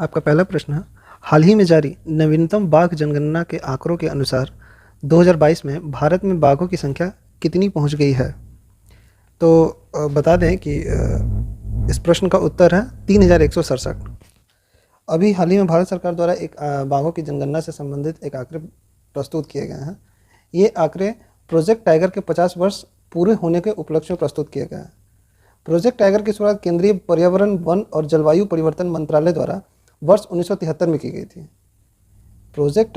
आपका पहला प्रश्न है, हाल ही में जारी नवीनतम बाघ जनगणना के आंकड़ों के अनुसार 2022 में भारत में बाघों की संख्या कितनी पहुंच गई है? तो बता दें कि इस प्रश्न का उत्तर है 3167। अभी हाल ही में भारत सरकार द्वारा एक बाघों की जनगणना से संबंधित एक आंकड़े प्रस्तुत किए गए हैं। ये आंकड़े प्रोजेक्ट टाइगर के 50 वर्ष पूरे होने के उपलक्ष्य में प्रस्तुत किए गए हैं। प्रोजेक्ट टाइगर की शुरुआत केंद्रीय पर्यावरण, वन और जलवायु परिवर्तन मंत्रालय द्वारा वर्ष 1973 में की गई थी। प्रोजेक्ट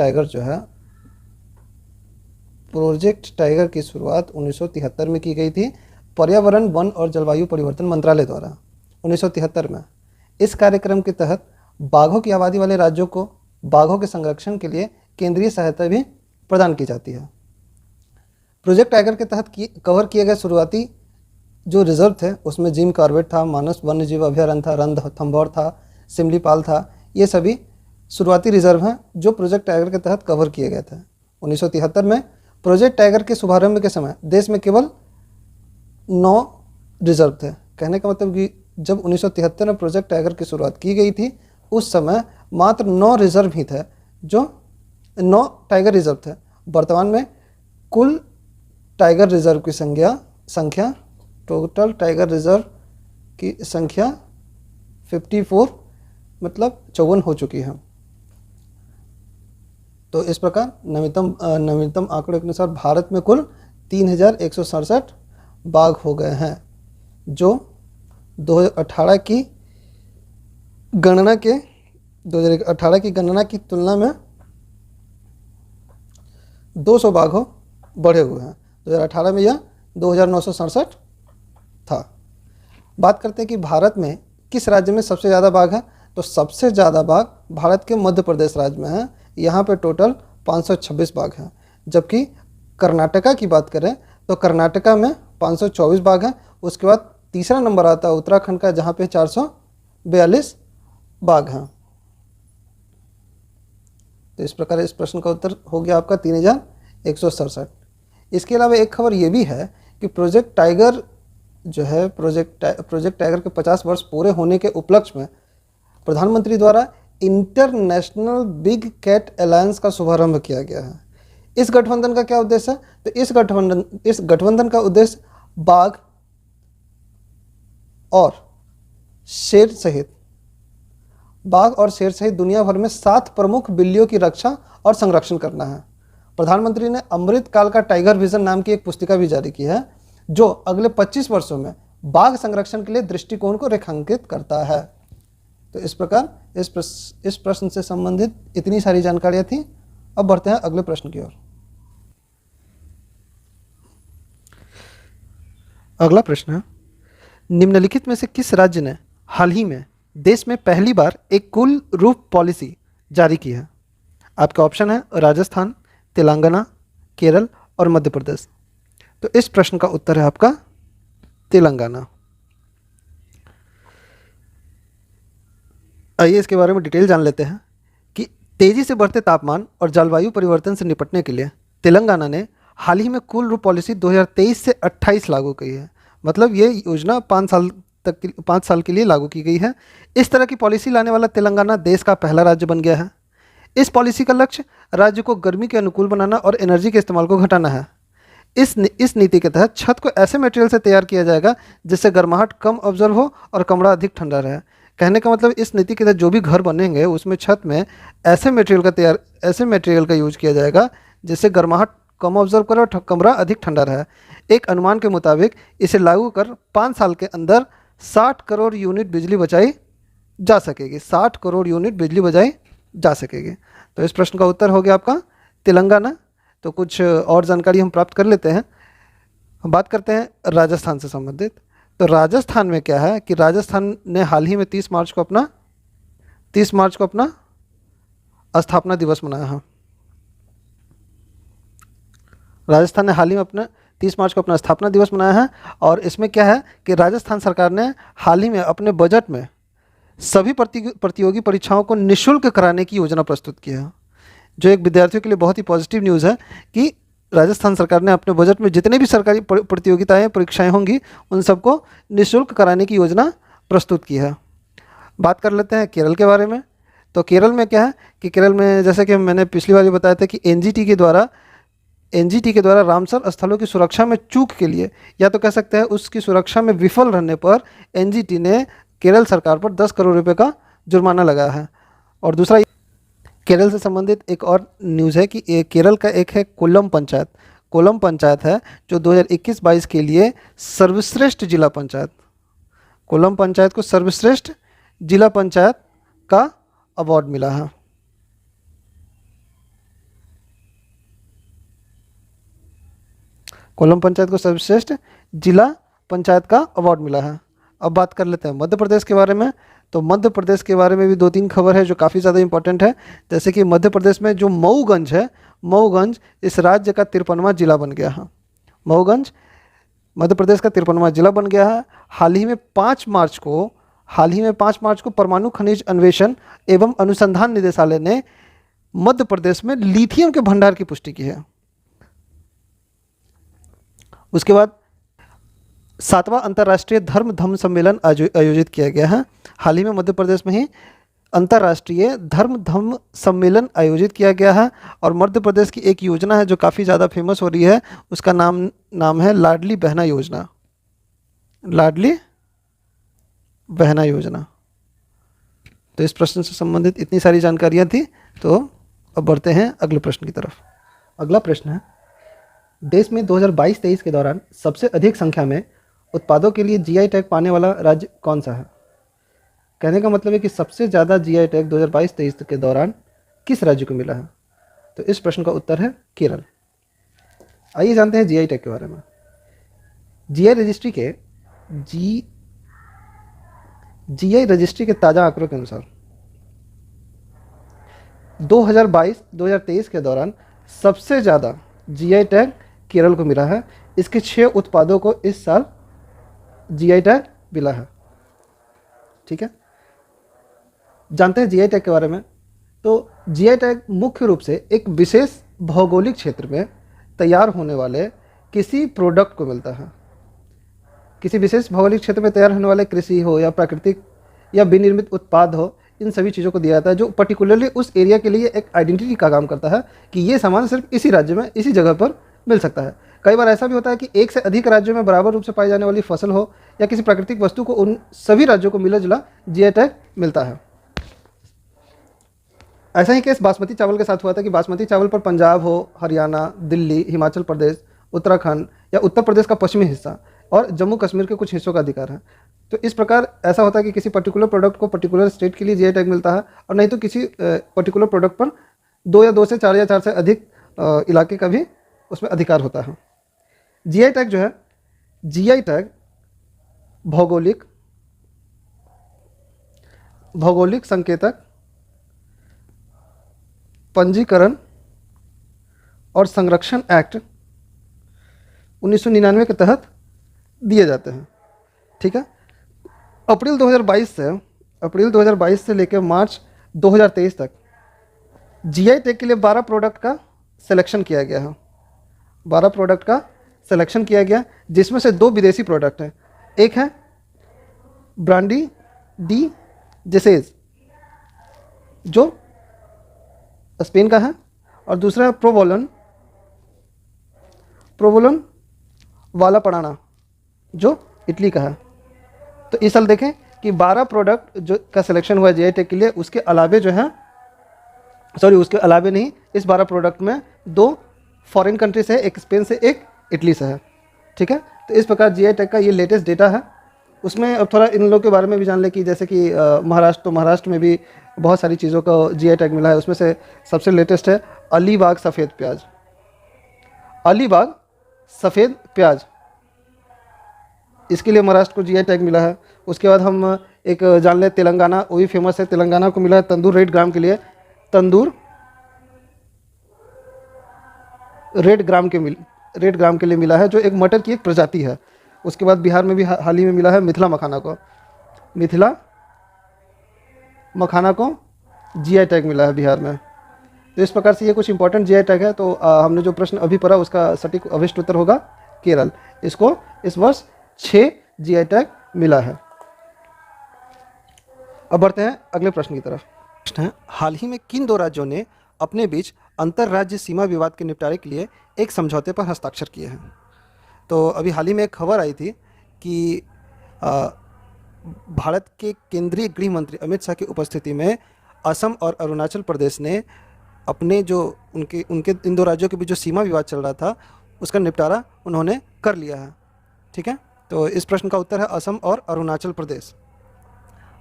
टाइगर की शुरुआत 1973 में की गई थी, पर्यावरण, वन और जलवायु परिवर्तन मंत्रालय द्वारा 1973 में। इस कार्यक्रम के तहत बाघों की आबादी वाले राज्यों को बाघों के संरक्षण के लिए केंद्रीय सहायता भी प्रदान की जाती है। प्रोजेक्ट टाइगर के तहत कवर किए गए शुरुआती जो रिजर्व थे उसमें जिम कॉर्बेट था, मानस वन्यजीव अभयारण्य था, रणथंभौर था, सिमलीपाल था। ये सभी शुरुआती रिजर्व हैं जो प्रोजेक्ट टाइगर के तहत कवर किए गए थे। 1973 में प्रोजेक्ट टाइगर के शुभारंभ के समय देश में केवल 9 रिजर्व थे। कहने का मतलब कि जब 1973 में प्रोजेक्ट टाइगर की शुरुआत की गई थी उस समय मात्र 9 रिजर्व ही थे, जो 9 टाइगर रिजर्व थे। वर्तमान में कुल टाइगर रिजर्व की संख्या टोटल टाइगर रिजर्व की संख्या 54 मतलब 54 हो चुकी है। तो इस प्रकार नवीनतम आंकड़ों के अनुसार भारत में कुल 3167 बाघ हो गए हैं, जो 2018 की गणना की तुलना में 200 बाघों बढ़े हुए हैं। 2018 में यह 2967 था। बात करते हैं कि भारत में किस राज्य में सबसे ज़्यादा बाघ है, तो सबसे ज़्यादा बाघ भारत के मध्य प्रदेश राज्य में है। यहाँ पे टोटल 526 बाघ हैं। जबकि कर्नाटका की बात करें तो कर्नाटका में 524 बाघ हैं। उसके बाद तीसरा नंबर आता है उत्तराखंड का, जहाँ पे 442 बाघ हैं। तो इस प्रकार इस प्रश्न का उत्तर हो गया आपका 3167। इसके अलावा एक खबर ये भी है कि प्रोजेक्ट टाइगर जो है प्रोजेक्ट टाइगर के 50 वर्ष पूरे होने के उपलक्ष्य में प्रधानमंत्री द्वारा इंटरनेशनल बिग कैट अलायंस का शुभारंभ किया गया है। इस गठबंधन का क्या उद्देश्य है, तो इस गठबंधन का उद्देश्य बाघ और शेर सहित दुनिया भर में 7 प्रमुख बिल्लियों की रक्षा और संरक्षण करना है। प्रधानमंत्री ने अमृत काल का टाइगर विजन नाम की एक पुस्तिका भी जारी की है, जो अगले 25 वर्षों में बाघ संरक्षण के लिए दृष्टिकोण को रेखांकित करता है। तो इस प्रकार इस प्रश्न से संबंधित इतनी सारी जानकारियां थी। अब बढ़ते हैं अगले प्रश्न की ओर। अगला प्रश्न है, निम्नलिखित में से किस राज्य ने हाल ही में देश में पहली बार एक कुल रूफ पॉलिसी जारी की है? आपका ऑप्शन है राजस्थान, तेलंगाना, केरल और मध्य प्रदेश। तो इस प्रश्न का उत्तर है आपका तेलंगाना। आइए इसके बारे में डिटेल जान लेते हैं कि तेजी से बढ़ते तापमान और जलवायु परिवर्तन से निपटने के लिए तेलंगाना ने हाल ही में कुल रूप पॉलिसी 2023 से 28 लागू की है। मतलब ये योजना 5 साल के लिए लागू की गई है। इस तरह की पॉलिसी लाने वाला तेलंगाना देश का पहला राज्य बन गया है। इस पॉलिसी का लक्ष्य राज्य को गर्मी के अनुकूल बनाना और एनर्जी के इस्तेमाल को घटाना है। इस नीति के तहत छत को ऐसे मटेरियल से तैयार किया जाएगा जिससे गर्माहट कम ऑब्जर्व हो और कमरा अधिक ठंडा रहे। कहने का मतलब इस नीति के तहत जो भी घर बनेंगे उसमें छत में ऐसे मटेरियल का यूज किया जाएगा जिससे गर्माहट कम ऑब्जर्व करे और कमरा अधिक ठंडा रहे। एक अनुमान के मुताबिक इसे लागू कर 5 साल के अंदर 60 करोड़ यूनिट बिजली बचाई जा सकेगी। 60 करोड़ यूनिट बिजली बचाई जा सकेगी। तो इस प्रश्न का उत्तर हो गया आपका तेलंगाना। तो कुछ और जानकारी हम प्राप्त कर लेते हैं। हम बात करते हैं राजस्थान से संबंधित। तो राजस्थान में क्या है कि राजस्थान ने हाल ही में 30 मार्च को अपना स्थापना दिवस मनाया है। राजस्थान ने हाल ही में अपना 30 मार्च को अपना स्थापना दिवस मनाया है। और इसमें क्या है कि राजस्थान सरकार ने हाल ही में अपने बजट में सभी प्रतियोगी परीक्षाओं को निःशुल्क कराने की योजना प्रस्तुत की है, जो एक विद्यार्थियों के लिए बहुत ही पॉजिटिव न्यूज़ है कि राजस्थान सरकार ने अपने बजट में जितने भी सरकारी प्रतियोगिताएं परीक्षाएं होंगी उन सबको निःशुल्क कराने की योजना प्रस्तुत की है। बात कर लेते हैं केरल के बारे में। तो केरल में क्या है कि केरल में जैसे कि मैंने पिछली बार भी बताया था कि एनजीटी के द्वारा रामसर स्थलों की सुरक्षा में चूक के लिए, या तो कह सकते हैं उसकी सुरक्षा में विफल रहने पर एनजीटी ने केरल सरकार पर 10 करोड़ रुपए का जुर्माना लगाया है। और दूसरा केरल से संबंधित एक और न्यूज़ है कि केरल का एक है कोल्लम पंचायत है जो 2021-22 के लिए सर्वश्रेष्ठ जिला पंचायत, कोल्लम पंचायत को सर्वश्रेष्ठ जिला पंचायत का अवार्ड मिला है। कोल्लम पंचायत को सर्वश्रेष्ठ जिला पंचायत का अवार्ड मिला है। अब बात कर लेते हैं मध्य प्रदेश के बारे में। तो मध्य प्रदेश के बारे में भी 2-3 खबर है जो काफ़ी ज़्यादा इंपॉर्टेंट है। जैसे कि मध्य प्रदेश में जो मऊगंज है, मऊगंज इस राज्य का 53वां जिला बन गया है। मऊगंज मध्य प्रदेश का 53वां जिला बन गया है। हाल ही में 5 मार्च को परमाणु खनिज अन्वेषण एवं अनुसंधान निदेशालय ने मध्य प्रदेश में लिथियम के भंडार की पुष्टि की है। उसके बाद 7वां अंतर्राष्ट्रीय धर्म सम्मेलन आयोजित किया गया है। हाल ही में मध्य प्रदेश में ही अंतर्राष्ट्रीय धर्म सम्मेलन आयोजित किया गया है। और मध्य प्रदेश की एक योजना है जो काफ़ी ज़्यादा फेमस हो रही है, उसका नाम है लाडली बहना योजना। लाडली बहना योजना। तो इस प्रश्न से संबंधित इतनी सारी जानकारियाँ थी। तो अब बढ़ते हैं अगले प्रश्न की तरफ। अगला प्रश्न है, देश में 2022-23 के दौरान सबसे अधिक संख्या में उत्पादों के लिए जीआई टैग पाने वाला राज्य कौन सा है? कहने का मतलब है कि सबसे ज़्यादा जीआई टैग 2022-23 के दौरान किस राज्य को मिला है? तो इस प्रश्न का उत्तर है केरल। आइए जानते हैं जीआई टैग के बारे में। जीआई रजिस्ट्री के ताज़ा आंकड़ों के अनुसार 2022-2023 के दौरान सबसे ज़्यादा जीआई टैग केरल को मिला है। इसके 6 उत्पादों को इस साल जीआई टैग मिला है। ठीक है, जानते हैं जीआई टैग के बारे में। तो जीआई टैग मुख्य रूप से एक विशेष भौगोलिक क्षेत्र में तैयार होने वाले किसी प्रोडक्ट को मिलता है। किसी विशेष भौगोलिक क्षेत्र में तैयार होने वाले कृषि हो या प्राकृतिक या विनिर्मित उत्पाद हो, इन सभी चीज़ों को दिया जाता है जो पर्टिकुलरली उस एरिया के लिए एक आइडेंटिटी का काम करता है कि ये सामान सिर्फ इसी राज्य में इसी जगह पर मिल सकता है। कई बार ऐसा भी होता है कि एक से अधिक राज्यों में बराबर रूप से पाई जाने वाली फसल हो या किसी प्राकृतिक वस्तु को उन सभी राज्यों को मिला जुला जीआई टैग मिलता है। ऐसा ही केस बासमती चावल के साथ हुआ था कि बासमती चावल पर पंजाब हो, हरियाणा, दिल्ली, हिमाचल प्रदेश, उत्तराखंड या उत्तर प्रदेश का पश्चिमी हिस्सा और जम्मू कश्मीर के कुछ हिस्सों का अधिकार है। तो इस प्रकार ऐसा होता है कि किसी पर्टिकुलर प्रोडक्ट को पर्टिकुलर स्टेट के लिए जीआई टैग मिलता है, और नहीं तो किसी पर्टिकुलर प्रोडक्ट पर 2 से 4 या 4 से अधिक इलाके का भी उसमें अधिकार होता है। जीआई टैग जो है, जीआई टैग भौगोलिक संकेतक पंजीकरण और संरक्षण एक्ट 1999 के तहत दिए जाते हैं। ठीक है, अप्रैल 2022 से लेकर मार्च 2023 तक जीआई टैग के लिए 12 प्रोडक्ट का सिलेक्शन किया गया है। 12 प्रोडक्ट का सिलेक्शन किया गया, जिसमें से 2 विदेशी प्रोडक्ट हैं। एक है ब्रांडी डी जेसेज जो स्पेन का है, और दूसरा है प्रोवोलन वाला पड़ाना जो इटली का है। तो इस साल देखें कि 12 प्रोडक्ट जो का सिलेक्शन हुआ है जीआई टैग के लिए, उसके अलावे नहीं, इस 12 प्रोडक्ट में 2 फॉरेन कंट्री से है, एक स्पेन से, एक इटली से है। ठीक है, तो इस प्रकार जीआई टैग का ये लेटेस्ट डेटा है। उसमें अब थोड़ा इन लोगों के बारे में भी जान ले कि जैसे कि महाराष्ट्र में भी बहुत सारी चीज़ों का जीआई टैग मिला है। उसमें से सबसे लेटेस्ट है अलीबाग सफ़ेद प्याज। इसके लिए महाराष्ट्र को जीआई टैग मिला है। उसके बाद हम एक जान लें तेलंगाना, वो भी फेमस है। तेलंगाना को मिला है तंदूर रेड ग्राम के लिए, रेड ग्राम के लिए मिला है, जो एक मटर की एक प्रजाति है। उसके बाद बिहार में भी हाल ही में मिला है मिथिला मखाना को जीआई टैग मिला है बिहार में। तो इस प्रकार से ये कुछ इंपॉर्टेंट जीआई टैग है। तो हमने जो प्रश्न अभी पढ़ा उसका सटीक अभिष्ट उत्तर होगा केरल। इसको इस वर्ष 6 जीआई टैग मिला है। अब बढ़ते हैं अगले प्रश्न की तरफ। प्रश्न है, हाल ही में किन दो राज्यों ने अपने बीच अंतर्राज्य सीमा विवाद के निपटारे के लिए एक समझौते पर हस्ताक्षर किए हैं? तो अभी हाल ही में एक खबर आई थी कि अ, भारत के केंद्रीय गृह मंत्री अमित शाह की उपस्थिति में असम और अरुणाचल प्रदेश ने अपने जो उनके उनके इन दो राज्यों के बीच जो सीमा विवाद चल रहा था उसका निपटारा उन्होंने कर लिया है। ठीक है, तो इस प्रश्न का उत्तर है असम और अरुणाचल प्रदेश।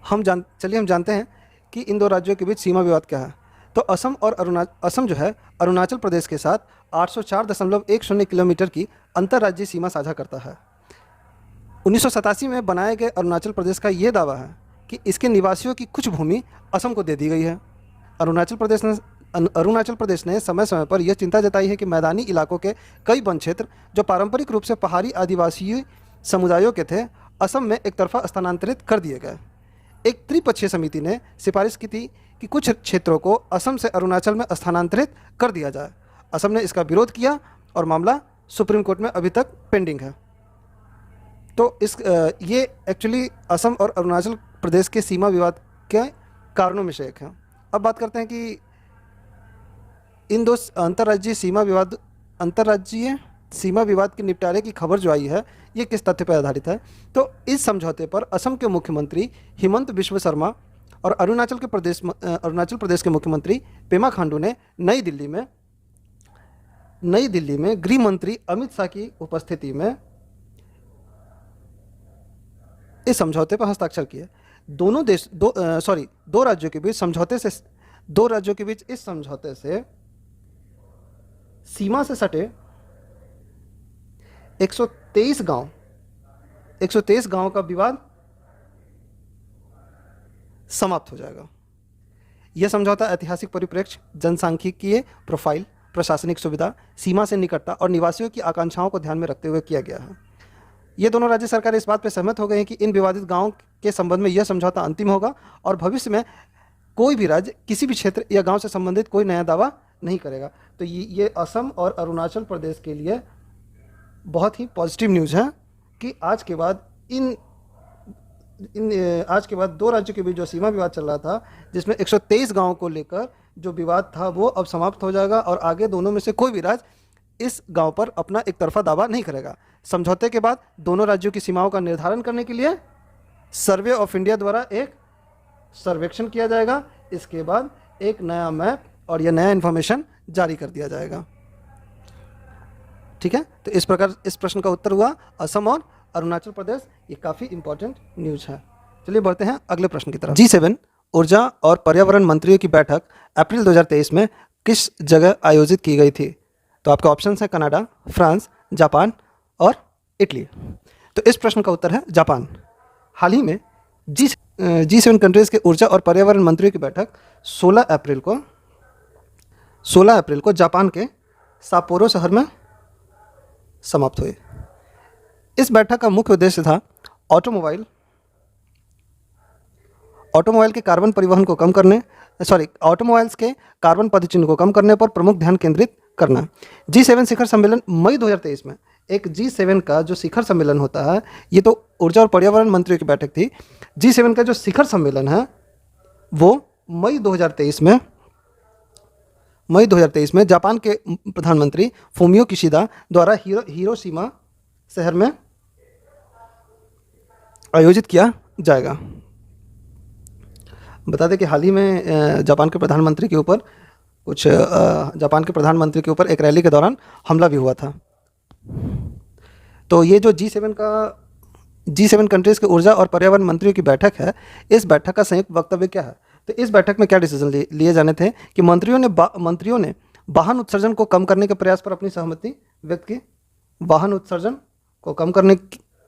चलिए हम जानते हैं कि इन दो राज्यों के बीच सीमा विवाद क्या है। तो असम जो है अरुणाचल प्रदेश के साथ 804.10 किलोमीटर की अंतर्राज्यीय सीमा साझा करता है। 1987 में बनाए गए अरुणाचल प्रदेश का ये दावा है कि इसके निवासियों की कुछ भूमि असम को दे दी गई है। अरुणाचल प्रदेश ने समय समय पर यह चिंता जताई है कि मैदानी इलाकों के कई वन क्षेत्र जो पारंपरिक रूप से पहाड़ी आदिवासी समुदायों के थे, असम में एक तरफा स्थानांतरित कर दिए गए। एक त्रिपक्षीय समिति ने सिफारिश की थी कि कुछ क्षेत्रों को असम से अरुणाचल में स्थानांतरित कर दिया जाए। असम ने इसका विरोध किया और मामला सुप्रीम कोर्ट में अभी तक पेंडिंग है। तो ये एक्चुअली असम और अरुणाचल प्रदेश के सीमा विवाद के कारणों में से एक है। अब बात करते हैं कि इन दो अंतर्राज्यीय सीमा विवाद के निपटारे की खबर जो आई है ये किस तथ्य पर आधारित है। तो इस समझौते पर असम के मुख्यमंत्री हिमंत बिश्व शर्मा और अरुणाचल प्रदेश के मुख्यमंत्री पेमा खांडू ने नई दिल्ली में गृह मंत्री अमित शाह की उपस्थिति में इस समझौते पर हस्ताक्षर किए। दो राज्यों के बीच इस समझौते से सीमा से सटे 123 गांव का विवाद समाप्त हो जाएगा। यह समझौता ऐतिहासिक परिप्रेक्ष्य, जनसांख्यिकीय प्रोफाइल, प्रशासनिक सुविधा, सीमा से निकटता और निवासियों की आकांक्षाओं को ध्यान में रखते हुए किया गया है। ये दोनों राज्य सरकारें इस बात पर सहमत हो गए हैं कि इन विवादित गांवों के संबंध में यह समझौता अंतिम होगा और भविष्य में कोई भी राज्य किसी भी क्षेत्र या गांव से संबंधित कोई नया दावा नहीं करेगा। तो ये असम और अरुणाचल प्रदेश के लिए बहुत ही पॉजिटिव न्यूज़ है कि आज के बाद दो राज्यों के बीच जो सीमा विवाद चल रहा था, जिसमें 123 गांवों को लेकर जो विवाद था, वो अब समाप्त हो जाएगा और आगे दोनों में से कोई भी राज्य इस गांव पर अपना एक तरफा दावा नहीं करेगा। समझौते के बाद दोनों राज्यों की सीमाओं का निर्धारण करने के लिए सर्वे ऑफ इंडिया द्वारा एक सर्वेक्षण किया जाएगा। इसके बाद एक नया मैप और यह नया इन्फॉर्मेशन जारी कर दिया जाएगा। ठीक है, तो इस प्रकार इस प्रश्न का उत्तर हुआ असम और अरुणाचल प्रदेश। ये काफ़ी इंपॉर्टेंट न्यूज़ है। चलिए बढ़ते हैं अगले प्रश्न की तरफ। G7 ऊर्जा और पर्यावरण मंत्रियों की बैठक अप्रैल 2023 में किस जगह आयोजित की गई थी? तो आपके ऑप्शन है कनाडा, फ्रांस, जापान और इटली। तो इस प्रश्न का उत्तर है जापान। हाल ही में G7 कंट्रीज़ के ऊर्जा और पर्यावरण मंत्रियों की बैठक 16 अप्रैल को जापान के साप्पोरो शहर में समाप्त हुई। इस बैठक का मुख्य उद्देश्य था ऑटोमोबाइल के कार्बन परिवहन को कम करने ऑटोमोबाइल्स के कार्बन पदचिह्न को कम करने पर प्रमुख ध्यान केंद्रित करना। G7 शिखर सम्मेलन मई 2023 में एक G7 का जो शिखर सम्मेलन होता है, ये तो ऊर्जा और पर्यावरण मंत्रियों की बैठक थी। G7 का जो शिखर सम्मेलन है वो मई 2023 में जापान के प्रधानमंत्री फूमियो किशिदा द्वारा हिरोशिमा शहर में आयोजित किया जाएगा। बता दें कि हाल ही में जापान के प्रधानमंत्री के ऊपर एक रैली के दौरान हमला भी हुआ था। तो ये जो G7 कंट्रीज़ के ऊर्जा और पर्यावरण मंत्रियों की बैठक है, इस बैठक का संयुक्त वक्तव्य क्या है? तो इस बैठक में क्या डिसीजन लिए जाने थे कि मंत्रियों ने वाहन उत्सर्जन को कम करने के प्रयास पर अपनी सहमति व्यक्त की। वाहन उत्सर्जन को कम करने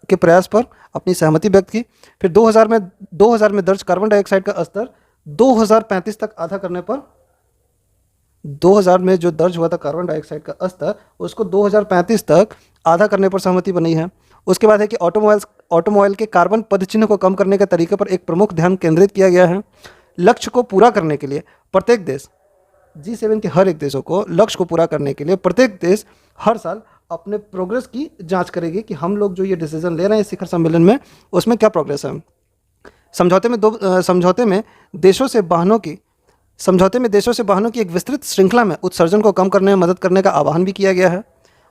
के प्रयास पर अपनी सहमति व्यक्त की। फिर 2000 में दर्ज कार्बन डाइऑक्साइड का स्तर 2035 तक आधा करने पर 2000 में जो दर्ज हुआ था कार्बन डाइऑक्साइड का स्तर, उसको 2035 तक आधा करने पर सहमति बनी है। उसके बाद है कि ऑटोमोबाइल के कार्बन पदचिह्न को कम करने के तरीके पर एक प्रमुख ध्यान केंद्रित किया गया है। लक्ष्य को पूरा करने के लिए प्रत्येक देश, G7 के हर एक देशों को लक्ष्य को पूरा करने के लिए प्रत्येक देश हर साल अपने प्रोग्रेस की जांच करेगी कि हम लोग जो ये डिसीजन ले रहे हैं इस शिखर सम्मेलन में, उसमें क्या प्रोग्रेस है। समझौते में देशों से वाहनों की समझौते में देशों से वाहनों की एक विस्तृत श्रृंखला में उत्सर्जन को कम करने में मदद करने का आह्वान भी किया गया है।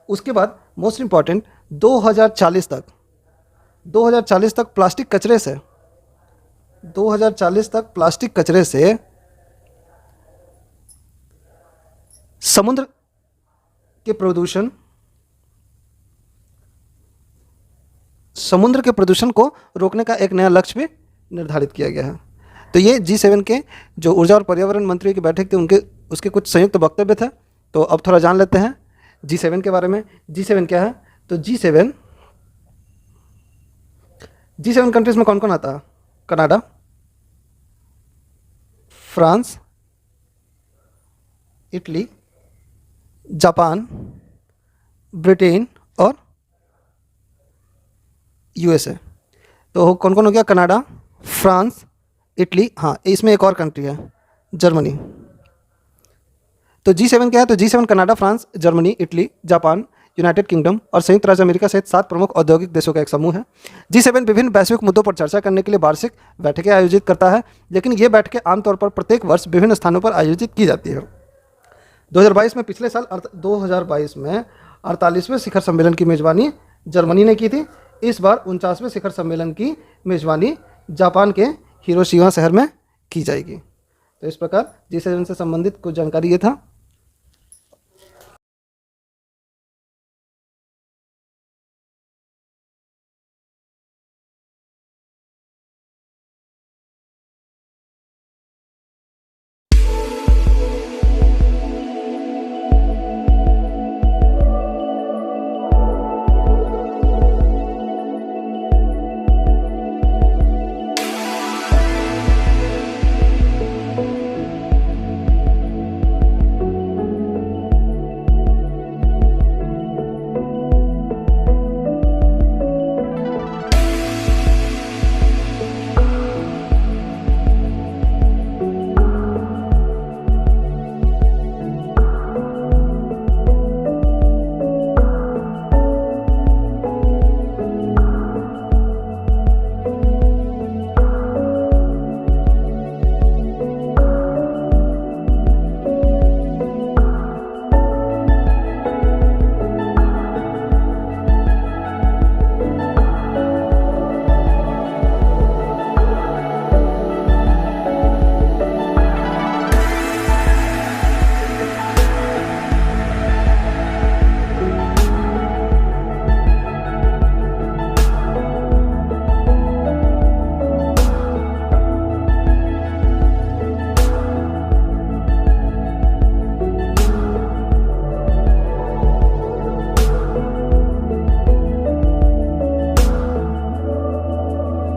उसके बाद मोस्ट इम्पॉर्टेंट 2040 तक प्लास्टिक कचरे से 2040 तक प्लास्टिक कचरे से समुद्र के प्रदूषण को रोकने का एक नया लक्ष्य भी निर्धारित किया गया है। तो ये G7 के जो ऊर्जा और पर्यावरण मंत्रियों की बैठक थी उसके कुछ संयुक्त वक्तव्य थे। तो अब थोड़ा जान लेते हैं G7 के बारे में। G7 क्या है? तो G7 कंट्रीज में कौन कौन आता है? Canada, France, Italy, Japan, Britain और USA। तो कौन कौन हो गया? कनाडा, फ्रांस, इटली, हाँ इसमें एक और कंट्री है जर्मनी। तो G7 क्या है? तो G7 Canada, France, Germany, Italy, Japan, United kingdom और संयुक्त राज्य अमेरिका सहित 7 प्रमुख औद्योगिक देशों का एक समूह है। G7 विभिन्न वैश्विक मुद्दों पर चर्चा करने के लिए वार्षिक बैठकें आयोजित करता है, लेकिन ये बैठकें आमतौर पर प्रत्येक वर्ष विभिन्न स्थानों पर आयोजित की जाती है। 2022 में, पिछले साल 2022 में 48वें शिखर सम्मेलन की मेजबानी जर्मनी ने की थी। इस बार 49वें शिखर सम्मेलन की मेजबानी जापान के हिरोशिमा शहर में की जाएगी। तो इस प्रकार G7 से संबंधित कुछ जानकारी ये था।